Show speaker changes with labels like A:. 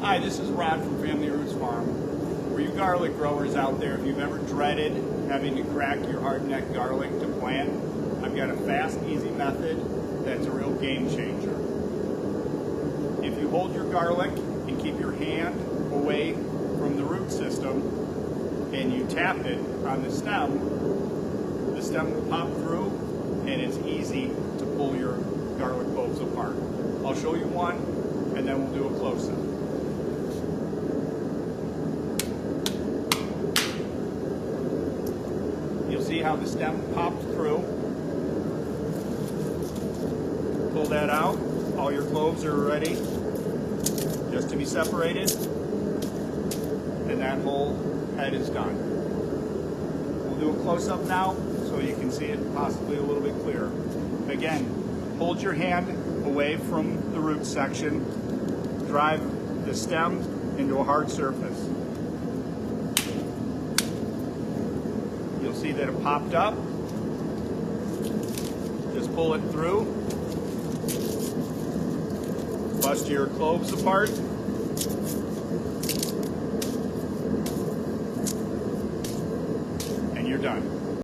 A: Hi, this is Rod from Family Roots Farm. For you garlic growers out there, if you've ever dreaded having to crack your hardneck garlic to plant, I've got a fast, easy method that's a real game changer. If you hold your garlic and keep your hand away from the root system and you tap it on the stem will pop through and it's easy to pull your garlic bulbs apart. I'll show you one and then we'll do a close-up. You'll see how the stem popped through. Pull that out. All your cloves are ready just to be separated. And that whole head is done. We'll do a close-up now so you can see it possibly a little bit clearer. Again, hold your hand away from the root section. Drive the stem into a hard surface. You'll see that it popped up. Just pull it through. Bust your cloves apart.